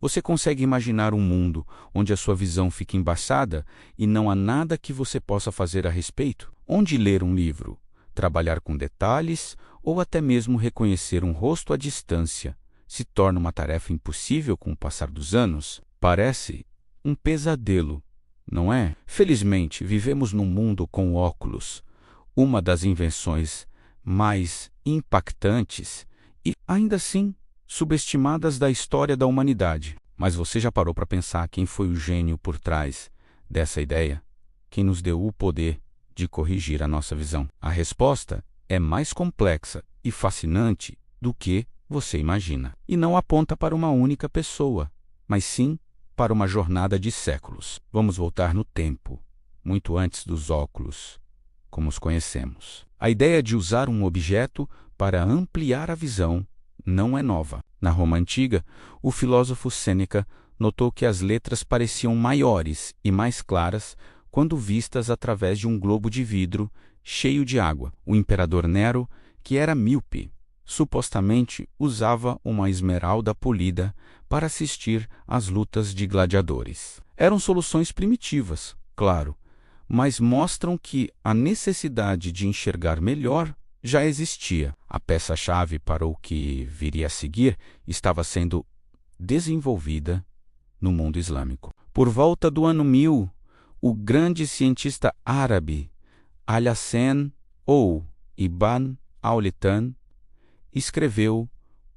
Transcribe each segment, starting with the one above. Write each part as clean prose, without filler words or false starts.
Você consegue imaginar um mundo onde a sua visão fica embaçada e não há nada que você possa fazer a respeito? Onde ler um livro, trabalhar com detalhes ou até mesmo reconhecer um rosto à distância se torna uma tarefa impossível com o passar dos anos? Parece um pesadelo, não é? Felizmente, vivemos num mundo com óculos, uma das invenções mais impactantes e, ainda assim, subestimadas da história da humanidade. Mas você já parou para pensar quem foi o gênio por trás dessa ideia? Quem nos deu o poder de corrigir a nossa visão? A resposta é mais complexa e fascinante do que você imagina. E não aponta para uma única pessoa, mas sim para uma jornada de séculos. Vamos voltar no tempo, muito antes dos óculos, como os conhecemos. A ideia de usar um objeto para ampliar a visão não é nova. Na Roma antiga, o filósofo Sêneca notou que as letras pareciam maiores e mais claras quando vistas através de um globo de vidro cheio de água. O imperador Nero, que era míope, supostamente usava uma esmeralda polida para assistir às lutas de gladiadores. Eram soluções primitivas, claro, mas mostram que a necessidade de enxergar melhor já existia. A peça-chave para o que viria a seguir estava sendo desenvolvida no mundo islâmico. Por volta do ano 1000, o grande cientista árabe Al-Hasan ou Ibn al-Haytham escreveu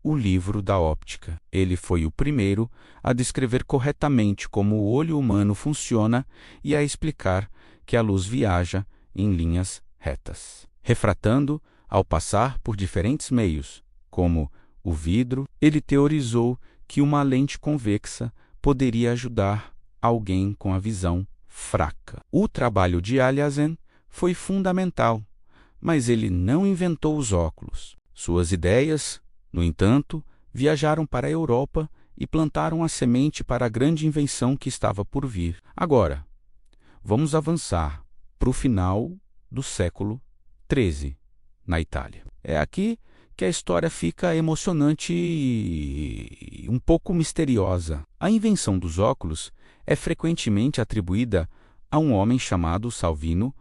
o livro da óptica. Ele foi o primeiro a descrever corretamente como o olho humano funciona e a explicar que a luz viaja em linhas retas, refratando ao passar por diferentes meios, como o vidro. Ele teorizou que uma lente convexa poderia ajudar alguém com a visão fraca. O trabalho de Al-Hasan foi fundamental, mas ele não inventou os óculos. Suas ideias, no entanto, viajaram para a Europa e plantaram a semente para a grande invenção que estava por vir. Agora, vamos avançar para o final do século XIII, na Itália. É aqui que a história fica emocionante e um pouco misteriosa. A invenção dos óculos é frequentemente atribuída a um homem chamado Salvino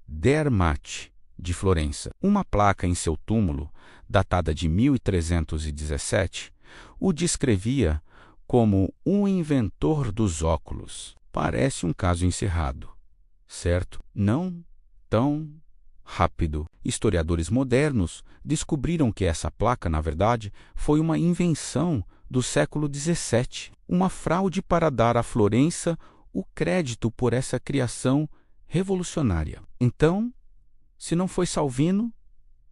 Dermati, de Florença. Uma placa em seu túmulo, datada de 1317, o descrevia como um inventor dos óculos. Parece um caso encerrado, certo? Não tão rápido. Historiadores modernos descobriram que essa placa, na verdade, foi uma invenção do século XVII, uma fraude para dar a Florença o crédito por essa criação revolucionária. Então, se não foi Salvino,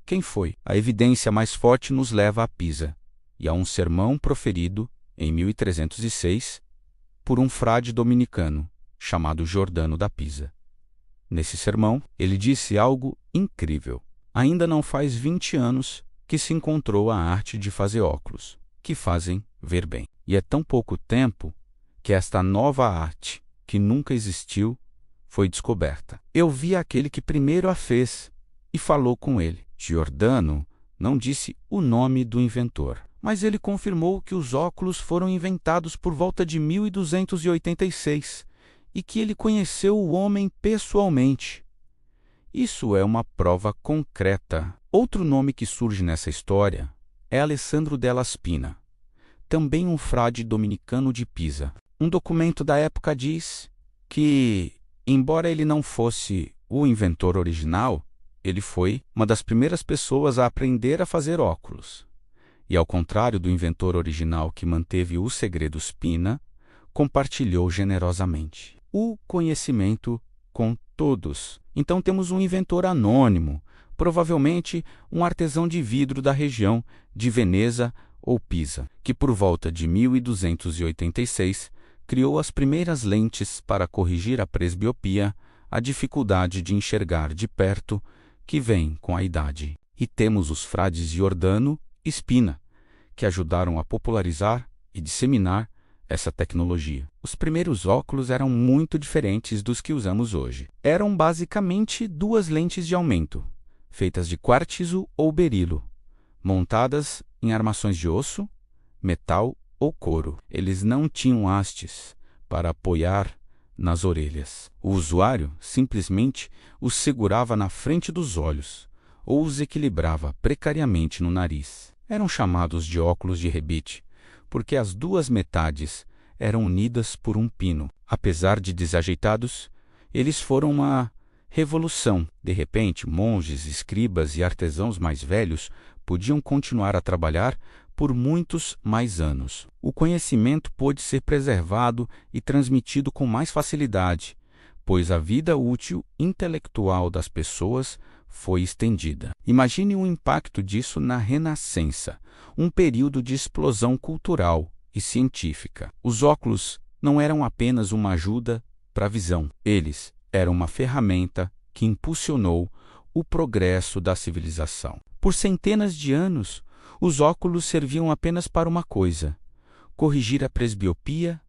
quem foi? A evidência mais forte nos leva a Pisa e a um sermão proferido em 1306 por um frade dominicano chamado Giordano da Pisa. Nesse sermão, ele disse algo incrível. Ainda não faz 20 anos que se encontrou a arte de fazer óculos, que fazem ver bem. E é tão pouco tempo que esta nova arte, que nunca existiu, foi descoberta. Eu vi aquele que primeiro a fez e falou com ele. Giordano não disse o nome do inventor, mas ele confirmou que os óculos foram inventados por volta de 1286 e que ele conheceu o homem pessoalmente. Isso é uma prova concreta. Outro nome que surge nessa história é Alessandro della Spina, também um frade dominicano de Pisa. Um documento da época diz que, embora ele não fosse o inventor original, ele foi uma das primeiras pessoas a aprender a fazer óculos. E, ao contrário do inventor original que manteve o segredo Spina, compartilhou generosamente o conhecimento com todos. Então temos um inventor anônimo, provavelmente um artesão de vidro da região de Veneza ou Pisa, que por volta de 1286 criou as primeiras lentes para corrigir a presbiopia, a dificuldade de enxergar de perto que vem com a idade. E temos os frades Giordano e Spina, que ajudaram a popularizar e disseminar essa tecnologia. Os primeiros óculos eram muito diferentes dos que usamos hoje. Eram basicamente duas lentes de aumento, feitas de quartzo ou berilo, montadas em armações de osso, metal ou couro. Eles não tinham hastes para apoiar nas orelhas. O usuário simplesmente os segurava na frente dos olhos ou os equilibrava precariamente no nariz. Eram chamados de óculos de rebite, porque as duas metades eram unidas por um pino. Apesar de desajeitados, eles foram uma revolução. De repente, monges, escribas e artesãos mais velhos podiam continuar a trabalhar por muitos mais anos. O conhecimento pôde ser preservado e transmitido com mais facilidade, pois a vida útil intelectual das pessoas foi estendida. Imagine o impacto disso na Renascença, um período de explosão cultural e científica. Os óculos não eram apenas uma ajuda para a visão. Eles eram uma ferramenta que impulsionou o progresso da civilização. Por centenas de anos, os óculos serviam apenas para uma coisa: corrigir a presbiopia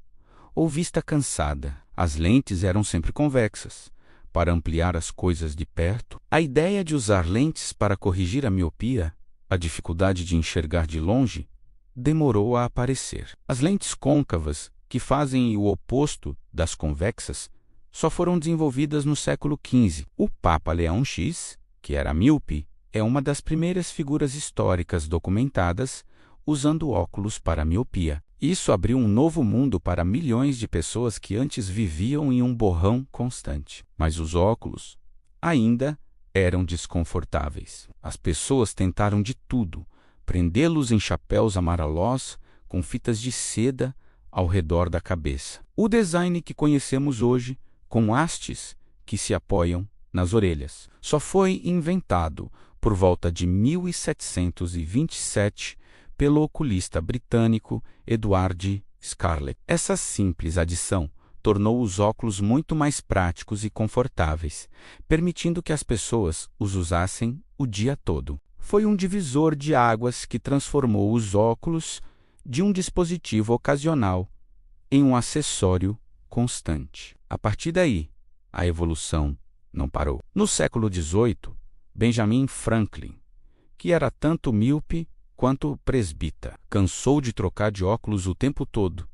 ou vista cansada. As lentes eram sempre convexas, para ampliar as coisas de perto. A ideia de usar lentes para corrigir a miopia, a dificuldade de enxergar de longe, demorou a aparecer. As lentes côncavas, que fazem o oposto das convexas, só foram desenvolvidas no século XV. O Papa Leão X, que era míope, é uma das primeiras figuras históricas documentadas usando óculos para a miopia. Isso abriu um novo mundo para milhões de pessoas que antes viviam em um borrão constante. Mas os óculos ainda eram desconfortáveis. As pessoas tentaram de tudo: prendê-los em chapéus amarelós com fitas de seda ao redor da cabeça. O design que conhecemos hoje, com hastes que se apoiam nas orelhas, só foi inventado por volta de 1727 pelo oculista britânico Edward Scarlett. Essa simples adição tornou os óculos muito mais práticos e confortáveis, permitindo que as pessoas os usassem o dia todo. Foi um divisor de águas que transformou os óculos de um dispositivo ocasional em um acessório constante. A partir daí, a evolução não parou. No século XVIII, Benjamin Franklin, que era tanto míope quanto presbita, cansou de trocar de óculos o tempo todo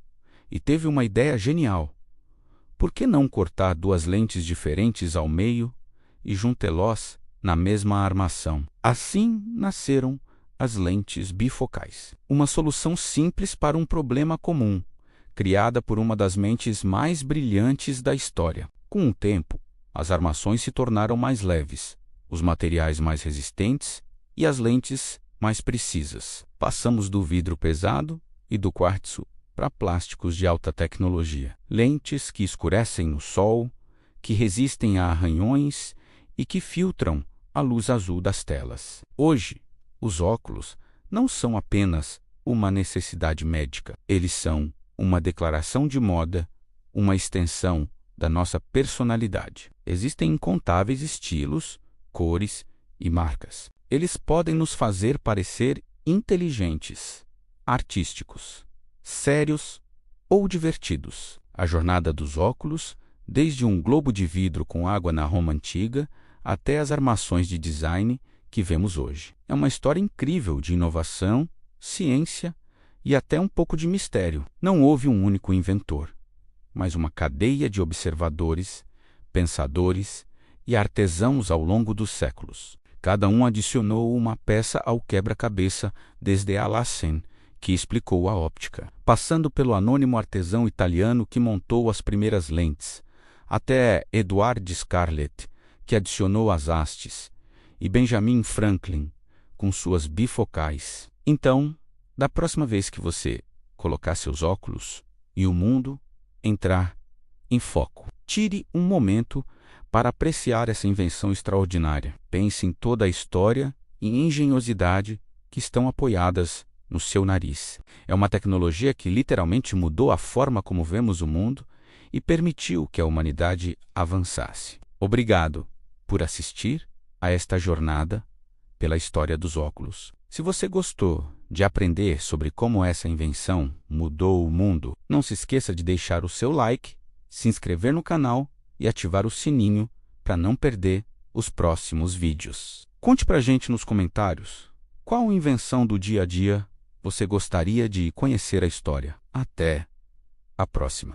e teve uma ideia genial. Por que não cortar duas lentes diferentes ao meio e juntá-las na mesma armação? Assim nasceram as lentes bifocais, uma solução simples para um problema comum, criada por uma das mentes mais brilhantes da história. Com o tempo, as armações se tornaram mais leves, os materiais mais resistentes e as lentes mais precisas. Passamos do vidro pesado e do quartzo para plásticos de alta tecnologia. Lentes que escurecem no sol, que resistem a arranhões e que filtram a luz azul das telas. Hoje, os óculos não são apenas uma necessidade médica. Eles são uma declaração de moda, uma extensão da nossa personalidade. Existem incontáveis estilos, cores e marcas. Eles podem nos fazer parecer inteligentes, artísticos, sérios ou divertidos. A jornada dos óculos, desde um globo de vidro com água na Roma antiga até as armações de design que vemos hoje, é uma história incrível de inovação, ciência e até um pouco de mistério. Não houve um único inventor, mas uma cadeia de observadores, pensadores e artesãos ao longo dos séculos. Cada um adicionou uma peça ao quebra-cabeça, desde Alhazen, que explicou a óptica, passando pelo anônimo artesão italiano que montou as primeiras lentes, até Edward Scarlett, que adicionou as hastes, e Benjamin Franklin, com suas bifocais. Então, da próxima vez que você colocar seus óculos e o mundo entrar em foco, tire um momento para apreciar essa invenção extraordinária. Pense em toda a história e engenhosidade que estão apoiadas no seu nariz. É uma tecnologia que literalmente mudou a forma como vemos o mundo e permitiu que a humanidade avançasse. Obrigado por assistir a esta jornada pela história dos óculos. Se você gostou de aprender sobre como essa invenção mudou o mundo, não se esqueça de deixar o seu like, se inscrever no canal e ativar o sininho para não perder os próximos vídeos. Conte pra gente nos comentários qual invenção do dia a dia você gostaria de conhecer a história. Até a próxima!